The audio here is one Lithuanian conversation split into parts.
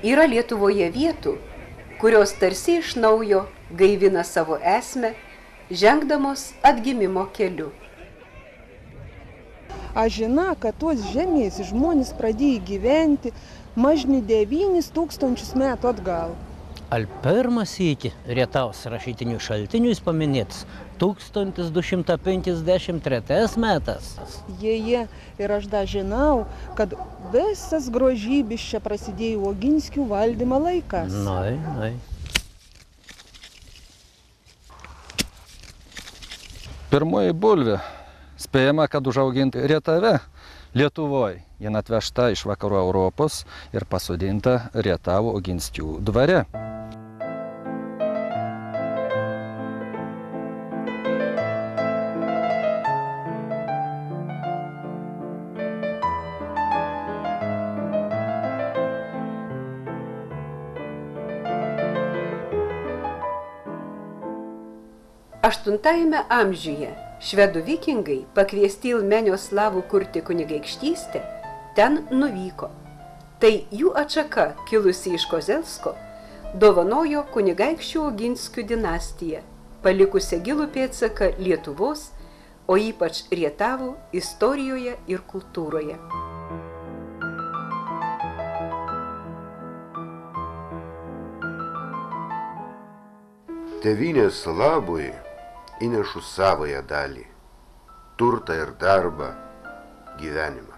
Yra Lietuvoje vietų, kurios tarsi iš naujo gaivina savo esmę, žengdamos atgimimo keliu. Aš žinau, kad tos žemės žmonės pradėjo gyventi mažni 9000 metų atgal. Al pirmas iki Rietaus rašytinių šaltinių paminėtas 1253 metas. Jie, ir aš dar žinau, kad visas grožybės čia prasidėjo Oginskių valdymo laikas. Nai. Pirmoji bulvė, spėjama, kad užauginti Rietave, Lietuvoje. Jin atvežta iš vakarų Europos ir pasodinta Rietavo Oginskių dvare. VIII amžiuje švedų vikingai, pakviesti Ilmenio slavų kurti kunigaikštystę, ten nuvyko. Tai jų atšaka, kilusi iš Kozelsko, dovanojo kunigaikščių Oginskių dinastiją, palikusią gilų pėdsaką Lietuvos, o ypač Rietavo istorijoje ir kultūroje. Tėvynės labui įnešu savąją dalį, turtą ir darbą, gyvenimą.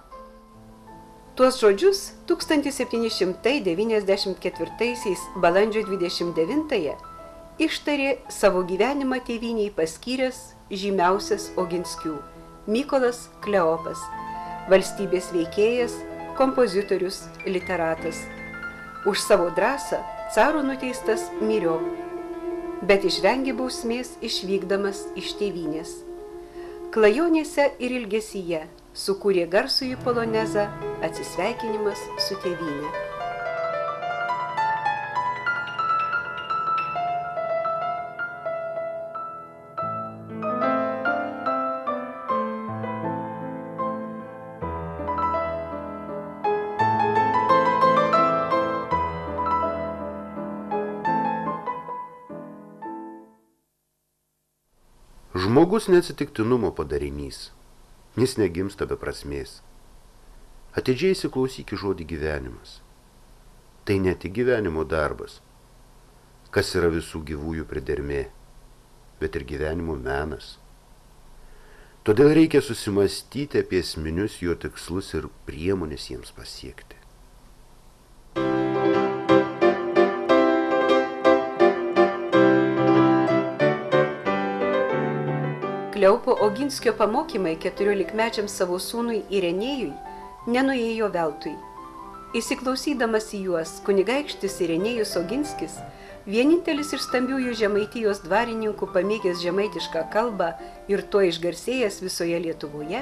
Tuos žodžius 1794 balandžio 29 ištarė savo gyvenimą tėvynei paskyręs žymiausias Oginskių Mykolas Kleopas, valstybės veikėjas, kompozitorius, literatas. Už savo drąsą caro nuteistas myriop, bet išvengė bausmės išvykdamas iš tėvynės. Klajonėse ir ilgesyje sukūrė garsųjį polonezą Atsisveikinimas su tėvyne. Žmogus neatsitiktinumo padarinys, jis negimsta be prasmės. Atidžiai įsiklausyk į žodį gyvenimas. Tai ne tik gyvenimo darbas, kas yra visų gyvųjų pridermė, bet ir gyvenimo menas. Todėl reikia susimastyti apie esminius jo tikslus ir priemonės jiems pasiekti. Kleopo Oginskio pamokymai 14-mečiam savo sūnui Irenėjui nenuėjo veltui. Įsiklausydamas į juos, kunigaikštis Irenėjus Oginskis, vienintelis iš stambiųjų Žemaitijos dvarininkų pamėgęs žemaitišką kalbą ir to išgarsėjęs visoje Lietuvoje,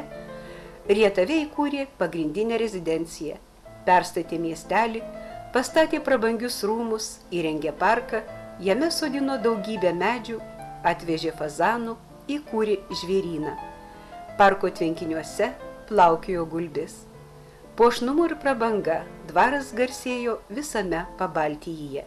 Rietave įkūrė pagrindinę rezidenciją, perstatė miestelį, pastatė prabangius rūmus, įrengė parką, jame sodino daugybę medžių, atvežė fazanų, įkūrė žvėryną. Parko tvenkiniuose plaukiojo gulbės. Puošnumu ir prabanga dvaras garsėjo visame Pabaltijyje.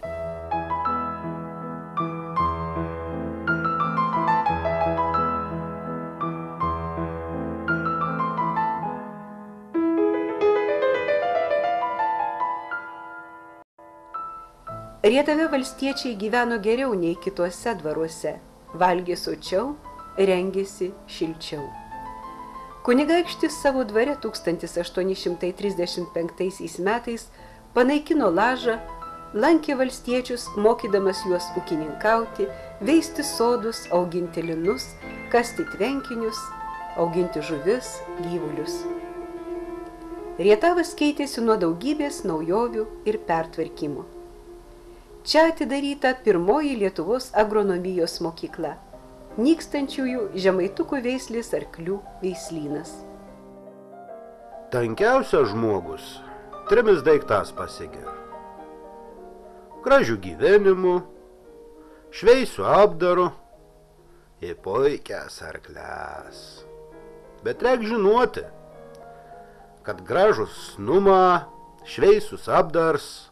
Rietave valstiečiai gyveno geriau nei kituose dvaruose, valgė sočiau, rengėsi šilčiau. Kunigaikštis savo dvare 1835 metais panaikino lažą, lankė valstiečius, mokydamas juos ūkininkauti, veisti sodus, auginti linus, kasti tvenkinius, auginti žuvis, gyvulius. Rietavas keitėsi nuo daugybės naujovių ir pertvarkymų. Čia atidaryta pirmoji Lietuvos agronomijos mokykla, nykstančiųjų žemaitukų veislės arklių veislynas. Tankiausias žmogus 3 daiktas pasiekia: gražių gyvenimu, šveisių apdaru ir puikias arkles. Bet reik žinoti, kad gražus numa, šveisus apdars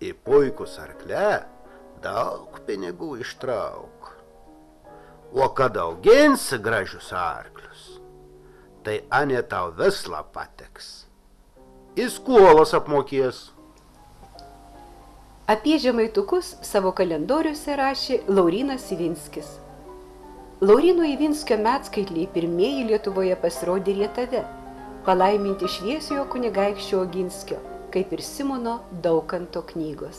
į puikus arkle daug pinigų ištrauk. O kad auginsi gražius arklius, tai anie tau vislą pateks. Į skolas apmokės. Apie žemaitukus savo kalendoriuose rašė Laurynas Ivinskis. Lauryno Ivinskio metskaitliai pirmieji Lietuvoje pasirodė Rietave, palaiminti šviesiojo kunigaikščio Oginskio, kaip ir Simono Daukanto knygos.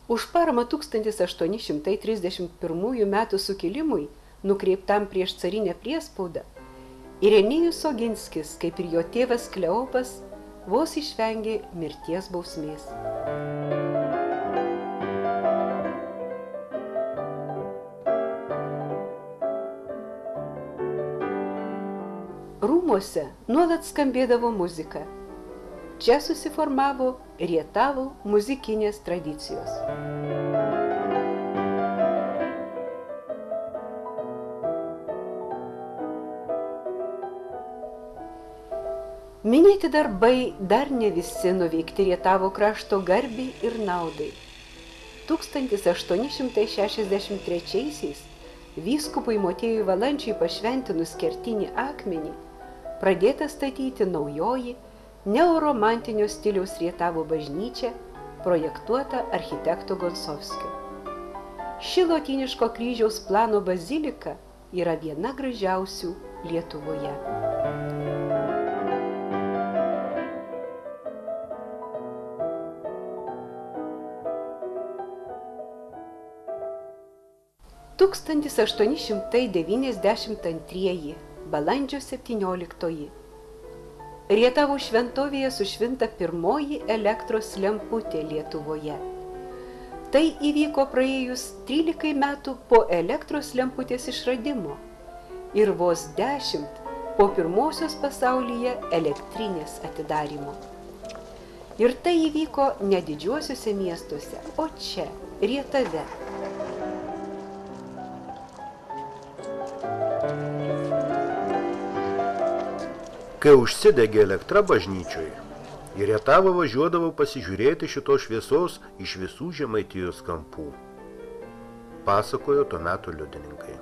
Už paramą 1831 metų sukilimui, nukreiptam prieš carinę priespaudą, Irenėjus Oginskis, kaip ir jo tėvas Kleopas, vos išvengė mirties bausmės. Rūmuose nuolat skambėdavo muzika. Čia susiformavo Rietavo muzikinės tradicijos. Minėti darbai dar ne visi nuveikti Rietavo krašto garbiai ir naudai. 1863 vyskupui Motiejui Valančiui pašventinus kertinį akmenį pradėta statyti naujoji neoromantinio stiliaus Rietavo bažnyčia, projektuota architekto Gonsovskio. Ši lotyniško kryžiaus plano bazilika yra viena gražiausių Lietuvoje. Tūkstantis 892 balandžio 17. Rietavo šventovėje sušvinta pirmoji elektros lemputė Lietuvoje. Tai įvyko praėjus 13 metų po elektros lemputės išradimo ir vos 10 po pirmosios pasaulyje elektrinės atidarymo. Ir tai įvyko ne didžiuosiuose miestuose, o čia, Rietave. Kai užsidegė elektra bažnyčioje, į Rietavą važiuodavo pasižiūrėti šitos šviesos iš visų Žemaitijos kampų, pasakojo to meto liudininkai.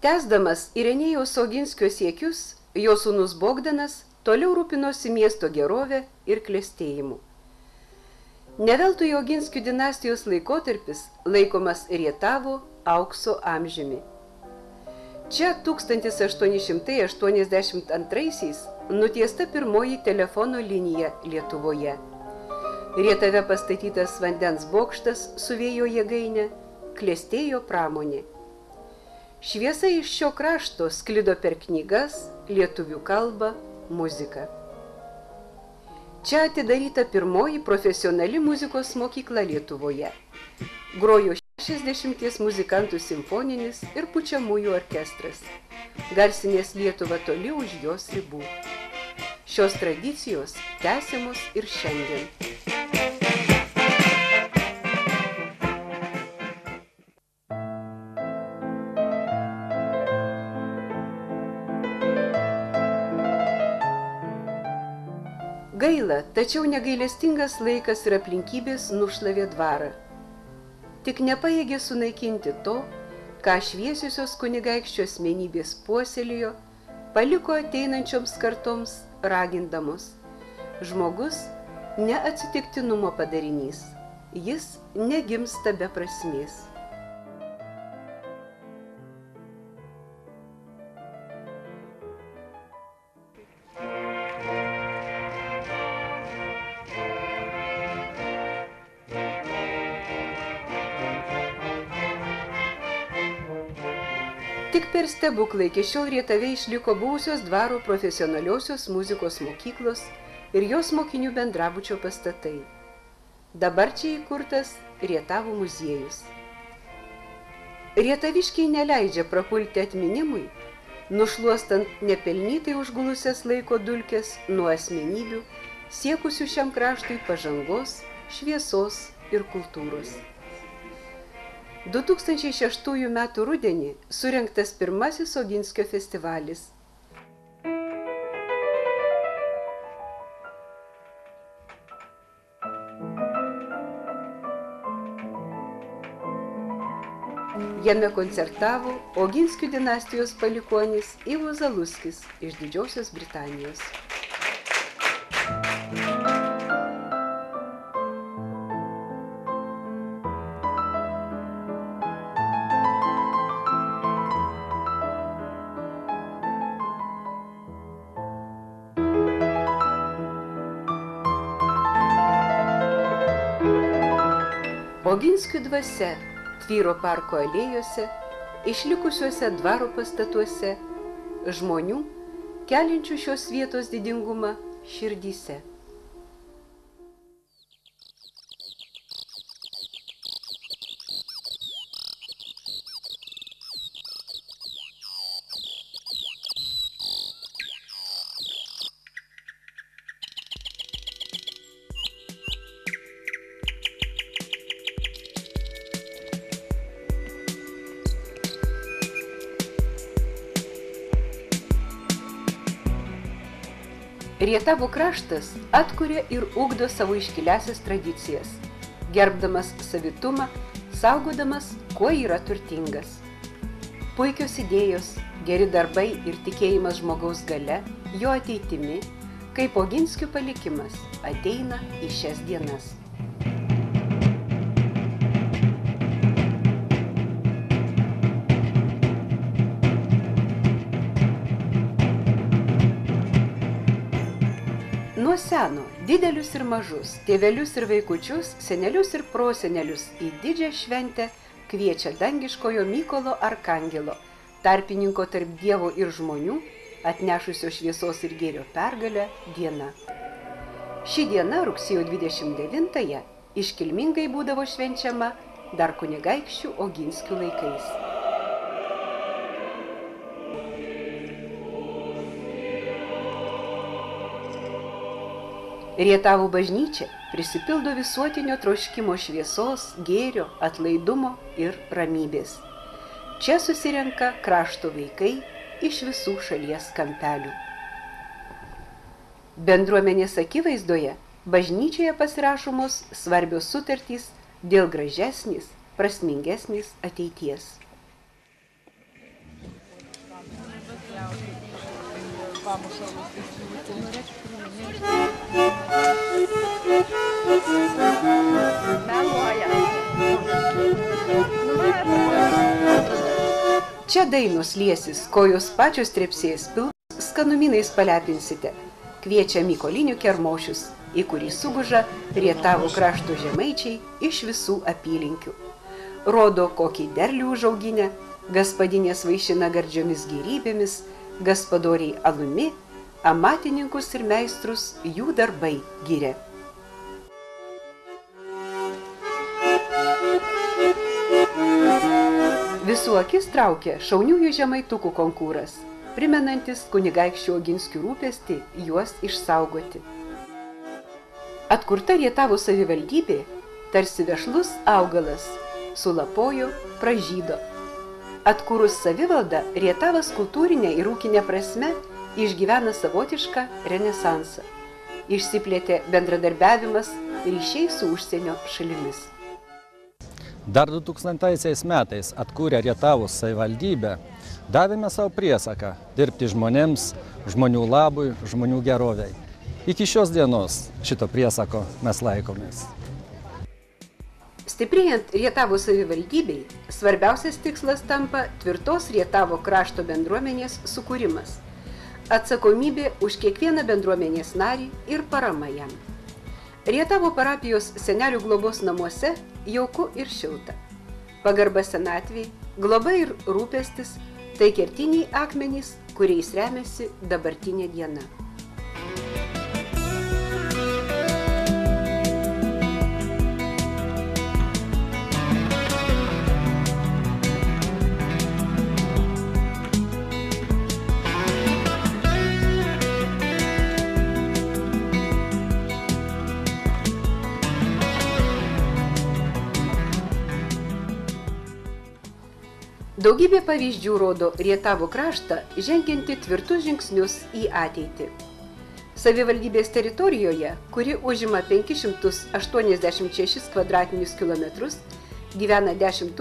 Tęsdamas Irenėjaus Oginskio siekius, jo sūnus Bogdanas toliau rūpinosi miesto gerovę ir klestėjimu. Ne veltui Oginskių dinastijos laikotarpis laikomas Rietavo aukso amžiumi. Čia 1882 nutiesta pirmoji telefono linija Lietuvoje. Rietave pastatytas vandens bokštas su vėjo jėgaine, klestėjo pramonė. Šviesa iš šio krašto sklido per knygas, lietuvių kalbą, muziką. Čia atidaryta pirmoji profesionali muzikos mokykla Lietuvoje. Grojo 60 muzikantų simfoninis ir pučiamųjų orkestras. Garsinės Lietuvą toli už jos ribų. Šios tradicijos tęsiamos ir šiandien. Gaila, tačiau negailestingas laikas ir aplinkybės nušlavė dvarą. Tik nepajėgė sunaikinti to, ką šviesiosios kunigaikščio asmenybės puoselėjo, paliko ateinančioms kartoms ragindamos. Žmogus ne atsitiktinumo padarinys, jis negimsta be prasmės. Tik per stebuklą iki šiol Rietave išliko buvusios dvaro profesionaliosios muzikos mokyklos ir jos mokinių bendrabučio pastatai. Dabar čia įkurtas Rietavo muziejus. Rietaviškiai neleidžia prapulti atminimui, nušluostant nepelnytai užgulusias laiko dulkes nuo asmenybių, siekusių šiam kraštui pažangos, šviesos ir kultūros. 2006 m. rudenį surengtas pirmasis Oginskio festivalis. Jame koncertavo Oginskių dinastijos palikuonis Ivo Zaluskis iš Didžiosios Britanijos. Oginskių dvasia tvyro parko alėjose, išlikusiuose dvaro pastatuose, žmonių, keliančių šios vietos didingumą širdyse. Rietavo kraštas atkuria ir ugdo savo iškiliąsias tradicijas, gerbdamas savitumą, saugodamas, kuo yra turtingas. Puikios idėjos, geri darbai ir tikėjimas žmogaus galia, jo ateitimi, kaip Oginskių palikimas, ateina į šias dienas. Nuo seno didelius ir mažus, tėvelius ir vaikučius, senelius ir prosenelius į didžią šventę kviečia dangiškojo Mykolo Arkangelo, tarpininko tarp Dievo ir žmonių, atnešusio šviesos ir gėrio pergalę diena. Ši diena rugsėjo 29-ąją iškilmingai būdavo švenčiama dar kunigaikščių Oginskių laikais. Rietavo bažnyčia prisipildo visuotinio troškimo šviesos, gėrio, atlaidumo ir ramybės. Čia susirenka krašto vaikai iš visų šalies kampelių. Bendruomenės akivaizdoje bažnyčioje pasirašomos svarbios sutartys dėl gražesnės, prasmingesnės ateities. Čia dainos liesis, kojos pačios trepsės, pilnos skanumynais palepinsite, kviečia mykolinių kermošius, į kurį suguža Rietavo krašto žemaičiai iš visų apylinkių. Rodo, kokį derlių užauginę, gaspadinės vaišina gardžiomis gėrybėmis, gaspadoriai alumi, amatininkus ir meistrus jų darbai giria. Visų akis traukia šauniųjų žemaitukų konkūras, primenantis kunigaikščių Oginskių rūpestį juos išsaugoti. Atkurta Rietavo savivaldybė, tarsi vešlus augalas, sulapojo, pražydo. Atkūrus savivaldą, Rietavas kultūrinė ir ūkinė prasme išgyvena savotišką renesansą. Išsiplėtė bendradarbiavimas ryšiai su užsienio šalimis. Dar 2000 metais atkūrę Rietavos savivaldybę, davėme savo priesaką dirbti žmonėms, žmonių labui, žmonių geroviai. Iki šios dienos šito priesako mes laikomės. Stiprėjant Rietavo savivaldybei, svarbiausias tikslas tampa tvirtos Rietavo krašto bendruomenės sukūrimas, atsakomybė už kiekvieną bendruomenės narį ir parama jam. Rietavo parapijos senelių globos namuose jauku ir šilta. Pagarba senatvei, globa ir rūpestis – tai kertiniai akmenys, kuriais remiasi dabartinė diena. Daugybė pavyzdžių rodo Rietavo kraštą žengianti tvirtus žingsnius į ateitį. Savivaldybės teritorijoje, kuri užima 586 kvadratinius kilometrus, gyvena 10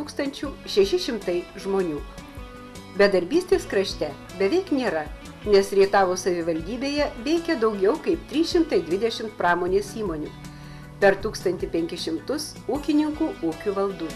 600 žmonių. Bedarbystės krašte beveik nėra, nes Rietavo savivaldybėje veikia daugiau kaip 320 pramonės įmonių, per 1500 ūkininkų ūkių valdų.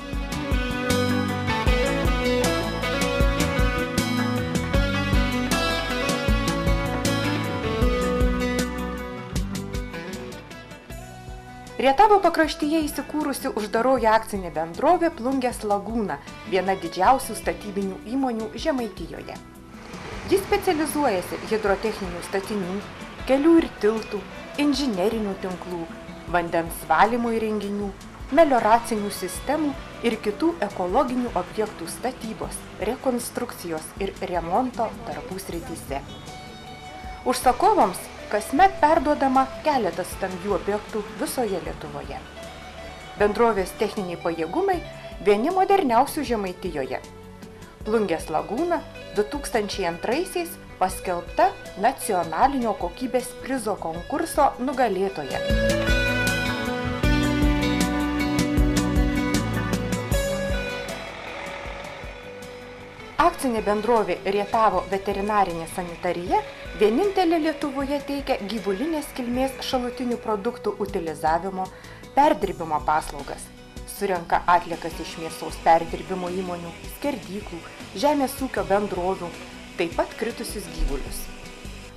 Rietavo pakraštyje įsikūrusi uždaroji akcinė bendrovė Plungės Lagūna, viena didžiausių statybinių įmonių Žemaitijoje. Jis specializuojasi hidrotechninių statinių, kelių ir tiltų, inžinerinių tinklų, vandens valymo įrenginių, melioracinių sistemų ir kitų ekologinių objektų statybos, rekonstrukcijos ir remonto darbų srityse. Užsakovams kasmet perduodama keletas stambių objektų visoje Lietuvoje. Bendrovės techniniai pajėgumai vieni moderniausių Žemaitijoje. Plungės Lagūna 2002-aisiais paskelbta nacionalinio kokybės prizo konkurso nugalėtoja. Akcinė bendrovė Rietavo veterinarinė sanitarija vienintelė Lietuvoje teikia gyvulinės kilmės šalutinių produktų utilizavimo, perdirbimo paslaugas. Surenka atliekas iš mėsos perdirbimo įmonių, skerdyklų, žemės ūkio bendrovių, taip pat kritusius gyvulius.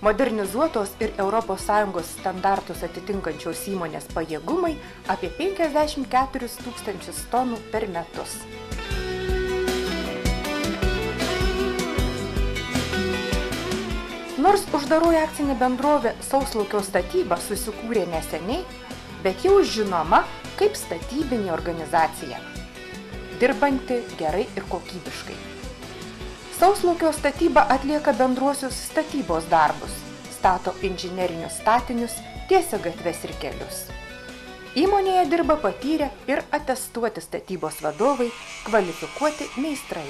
Modernizuotos ir ES standartus atitinkančios įmonės pajėgumai apie 54 000 tonų per metus. Nors uždaroji akcinė bendrovė Sauslaukio statyba susikūrė neseniai, bet jau žinoma kaip statybinė organizacija, dirbanti gerai ir kokybiškai. Sauslaukio statyba atlieka bendruosius statybos darbus, stato inžinerinius statinius, tiesia gatves ir kelius. Įmonėje dirba patyrę ir atestuoti statybos vadovai, kvalifikuoti meistrai.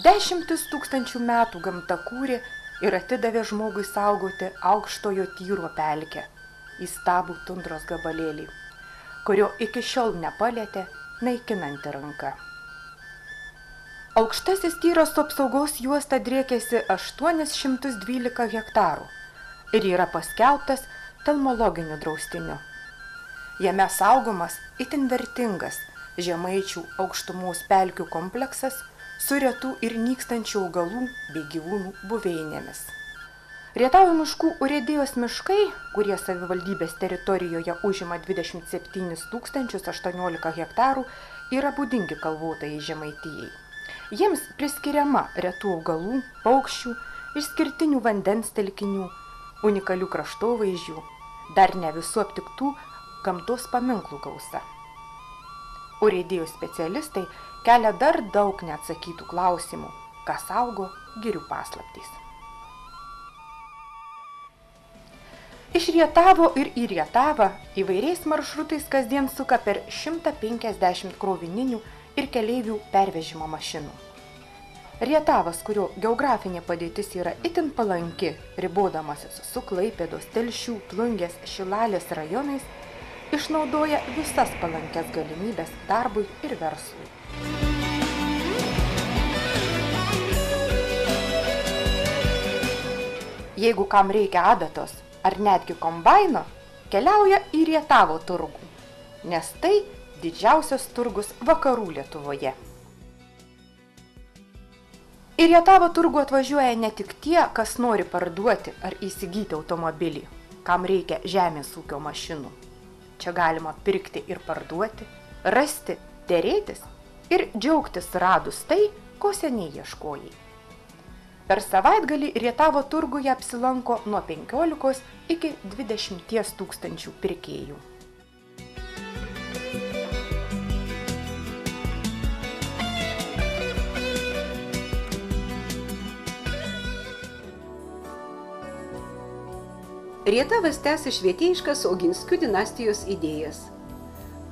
Dešimtis tūkstančių metų gamta kūrė ir atidavė žmogui saugoti aukštojo Tyro pelkę, įstabų tundros gabalėlį, kurio iki šiol nepalietė naikinanti ranka. Aukštasis Tyras su apsaugos juosta driekėsi 812 hektarų ir yra paskelbtas telmologiniu draustiniu. Jame saugomas itin vertingas Žemaičių aukštumos pelkių kompleksas su retų ir nykstančių augalų bei gyvūnų buveinėmis. Rietavo miškų urėdijos miškai, kurie savivaldybės teritorijoje užima 27 018 hektarų, yra būdingi kalvotajai Žemaitijai. Jiems priskiriama retų augalų, paukščių, išskirtinių vandens telkinių, unikalių kraštovaizdžių, dar ne visų aptiktų gamtos paminklų gausa. Urėdijos specialistai kelia dar daug neatsakytų klausimų, ką saugo girių paslaptys. Iš Rietavo ir į Rietavą įvairiais maršrutais kasdien suka per 150 krovininių ir keleivių pervežimo mašinų. Rietavas, kurio geografinė padėtis yra itin palanki, ribodamasis su Klaipėdos, Telšių, Plungės, Šilalės rajonais, išnaudoja visas palankes galimybės darbui ir verslui. Jeigu kam reikia adatos ar netgi kombaino, keliauja į Rietavo turgų, nes tai didžiausias turgus vakarų Lietuvoje. Į Rietavo turgų atvažiuoja ne tik tie, kas nori parduoti ar įsigyti automobilį, kam reikia žemės ūkio mašinų. Čia galima pirkti ir parduoti, rasti, derėtis ir džiaugtis radus tai, ko seniai ieškojai. Per savaitgalį Rietavo turguje apsilanko nuo 15 iki 20 000 pirkėjų. Rietavas tęsia švietėjiškas Oginskių dinastijos idėjas.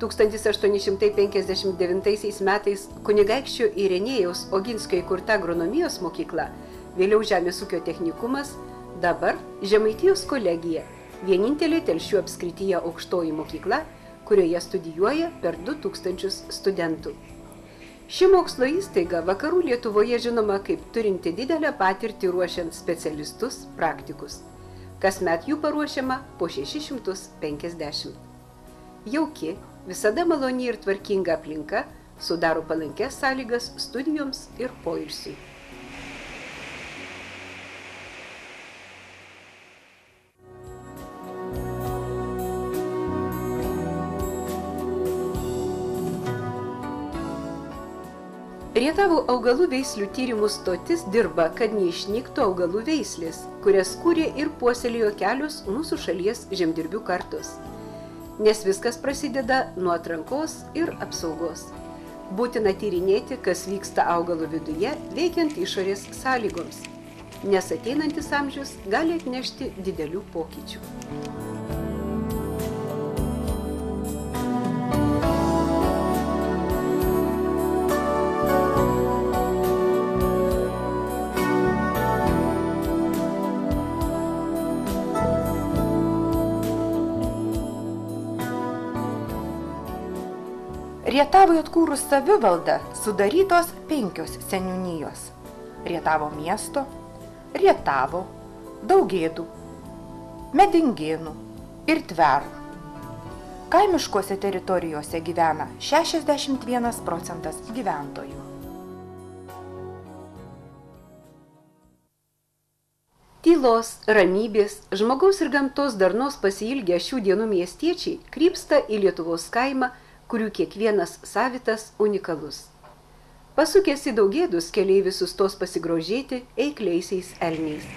1859 metais kunigaikščio Irenėjaus Oginskio įkurta agronomijos mokykla, vėliau Žemės ūkio technikumas, dabar Žemaitijos kolegija, vienintelė Telšių apskrityje aukštoji mokykla, kurioje studijuoja per 2000 studentų. Ši mokslo įstaiga vakarų Lietuvoje žinoma kaip turinti didelę patirtį ruošiant specialistus, praktikus. Kasmet jų paruošiama po 650. Jauki, visada maloni ir tvarkinga aplinka sudaro palankės sąlygas studijoms ir poilsiui. Rietavo augalų veislių tyrimų stotis dirba, kad neišnyktų augalų veislės, kurias kūrė ir puoselėjo kelios mūsų šalies žemdirbių kartos. Nes viskas prasideda nuo atrankos ir apsaugos. Būtina tyrinėti, kas vyksta augalo viduje, veikiant išorės sąlygoms, nes ateinantis amžius gali atnešti didelių pokyčių. Rietavui atkūrus savivaldą sudarytos 5 seniūnijos – Rietavo miesto, Rietavo, Daugėdų, Medingėnų ir Tverų. Kaimiškose teritorijose gyvena 61% gyventojų. Tylos, ramybės, žmogaus ir gamtos darnos pasiilgę šių dienų miestiečiai krypsta į Lietuvos kaimą, kurių kiekvienas savitas unikalus. Pasukęs į Daugėdus, keleivis sustos pasigrožėti eikliaisiais elniais.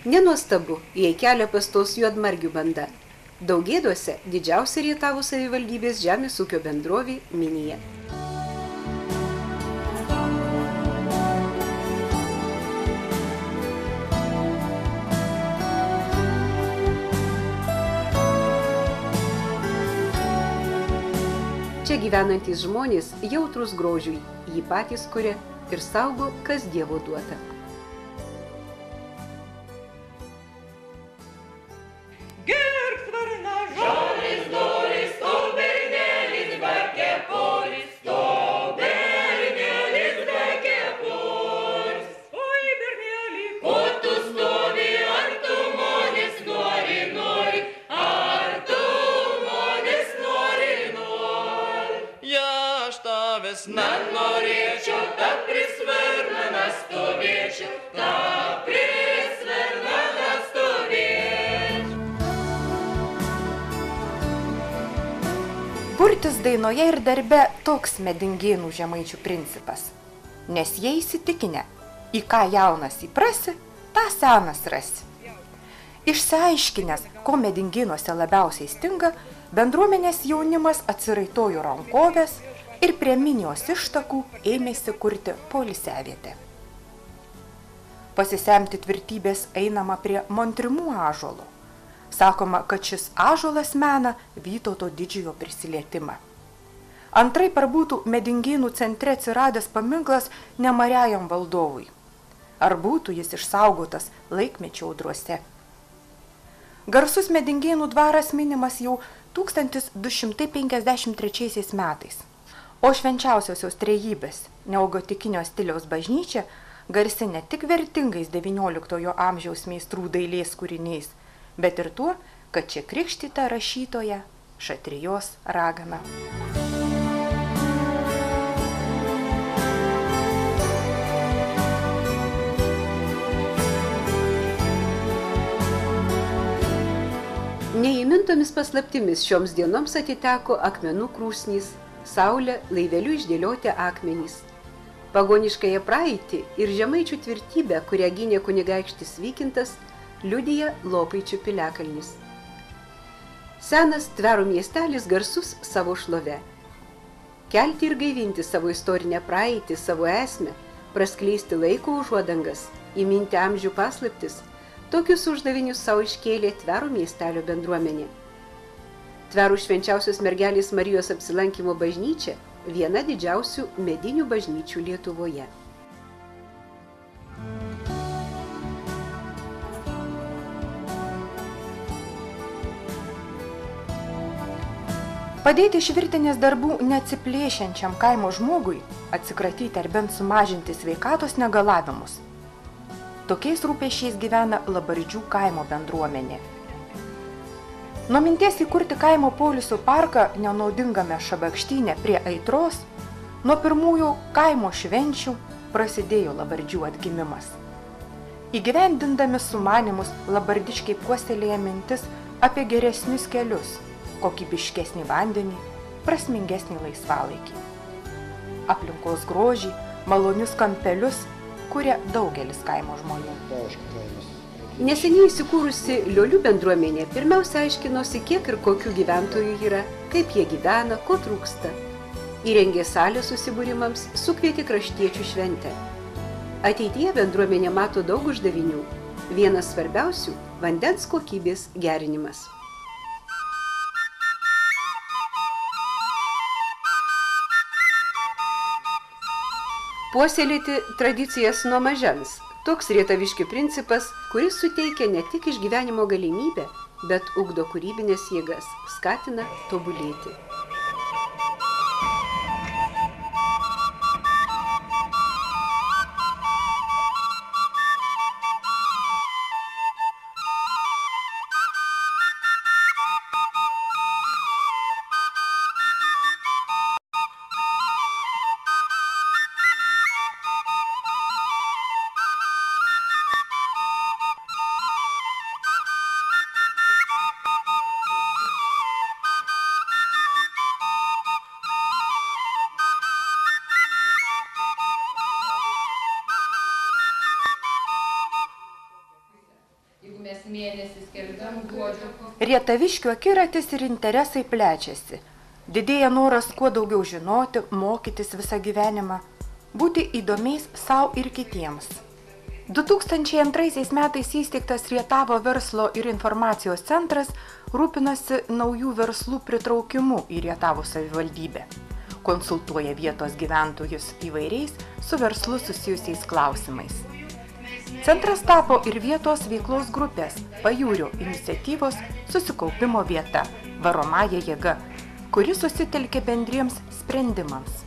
Nenuostabu, jei kelią pastos juodmargių banda. Daugėduose didžiausia Rietavo savivaldybės žemės ūkio bendrovė Minija. Čia gyvenantys žmonės jautrus grožiui, jį patys kuria ir saugo, kas Dievo duota. Girk varna žolis, doris, to bernelis be keporis, to bernelis be keporis. Oi, berneli, ko tu stovi, ar tu monis nori, ar tu monis nori. Ja aš tavęs nenorėčiau, ta prisvermena stovėčiau, ta prisvermena stovėčiau. Burtis dainoje ir darbe toks Medingėnų žemaičių principas, nes jie įsitikinę, į ką jaunas įprasi, tą senas rasi. Išsiaiškinęs, ko Medingėnuose labiausiai stinga, bendruomenės jaunimas atsiraitojo rankovės ir prie Minijos ištakų ėmėsi kurti poilsiavietę. Pasisemti tvirtybės einama prie Montrimų ąžuolo. Sakoma, kad šis ąžuolas mena Vytauto didžiojo prisilietimą. Antraip ar būtų Medingėnų centre atsiradęs paminklas nemariajam valdovui. Ar būtų jis išsaugotas laikmečio audruose. Garsus Medingėnų dvaras minimas jau 1253 metais. O švenčiausiosios trejybės neogotikinio stiliaus bažnyčia garsi ne tik vertingais XIX amžiaus meistrų dailės kūriniais, bet ir tuo, kad čia krikštyta rašytoja Šatrijos ragana. Neįmintomis paslaptimis šioms dienoms atiteko akmenų krūsnys, saulė, laiveliu išdėlioti akmenys. Pagoniškąją praeitį ir žemaičių tvirtybę, kurią gynė kunigaikštis Vykintas, liudija Lopaičių piliakalnis. Senas Tverų miestelis garsus savo šlove. Kelti ir gaivinti savo istorinę praeitį, savo esmę, praskleisti laiko užuodangas, įminti amžių paslaptis, tokius uždavinius savo iškėlė Tverų miestelio bendruomenė. Tverų švenčiausios mergelės Marijos apsilankymo bažnyčia viena didžiausių medinių bažnyčių Lietuvoje. Padėti iš virtinės darbų neatsiplėšiančiam kaimo žmogui atsikratyti ar bent sumažinti sveikatos negalavimus. Tokiais rūpesčiais gyvena Labardžių kaimo bendruomenė. Nuo minties įkurti kaimo poilsio parką nenaudingame Šabakštyne prie Aitros, nuo pirmųjų kaimo švenčių prasidėjo Labardžių atgimimas. Įgyvendindami sumanymus labardiškiai puoselėja mintis apie geresnius kelius, kokybiškesnį vandenį, prasmingesnį laisvalaikį. Aplinkos grožį, malonius kampelius kuria daugelis kaimo žmonių. Neseniai įsikūrusi Liolių bendruomenė pirmiausia aiškinosi, kiek ir kokių gyventojų yra, kaip jie gyvena, ko trūksta. Įrengė salę susibūrimams, sukvietė kraštiečių šventę. Ateityje bendruomenė mato daug uždavinių. Vienas svarbiausių – vandens kokybės gerinimas. Puoselėti tradicijas nuo mažens. Toks rietaviškių principas, kuris suteikia ne tik išgyvenimo galimybę, bet ugdo kūrybinės jėgas, skatina tobulėti. Rietaviškių akiratis ir interesai plečiasi. Didėja noras kuo daugiau žinoti, mokytis visą gyvenimą, būti įdomiais savo ir kitiems. 2002 metais įsteigtas Rietavo verslo ir informacijos centras rūpinasi naujų verslų pritraukimu į Rietavo savivaldybę. Konsultuoja vietos gyventojus įvairiais su verslu susijusiais klausimais. Centras tapo ir vietos veiklos grupės Pajūrio iniciatyvos susikaupimo vieta, varomąja jėga, kuri susitelkė bendriems sprendimams.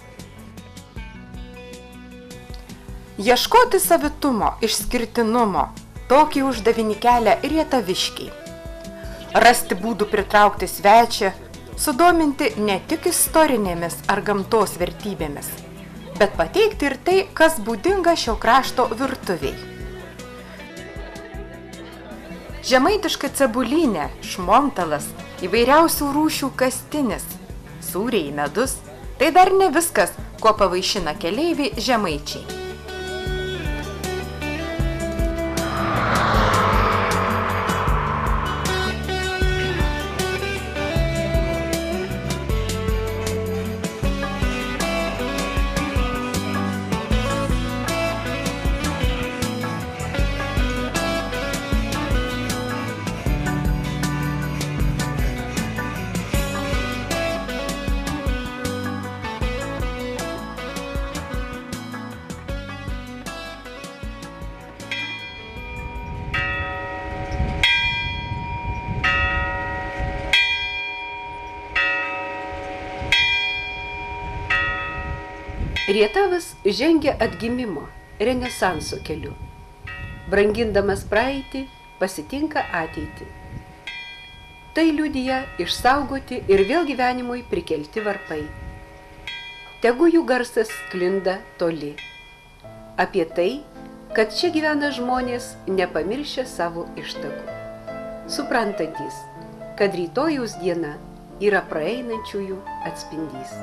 Ieškoti savitumo, išskirtinumo, tokį uždavinį kelia rietaviškiai. Rasti būdų pritraukti svečią, sudominti ne tik istorinėmis ar gamtos vertybėmis, bet pateikti ir tai, kas būdinga šio krašto virtuviai. Žemaitiška cebulinė, šmontalas, įvairiausių rūšių kastinis, sūriai, medus – tai dar ne viskas, kuo pavaišina keleiviai žemaičiai. Rietavas žengia atgimimo, renesanso keliu. Brangindamas praeitį, pasitinka ateitį. Tai liudija išsaugoti ir vėl gyvenimui prikelti varpai. Tegu jų garsas sklinda toli. Apie tai, kad čia gyvena žmonės nepamiršę savo ištakų. Suprantantys, kad rytojaus diena yra praeinančiųjų atspindys.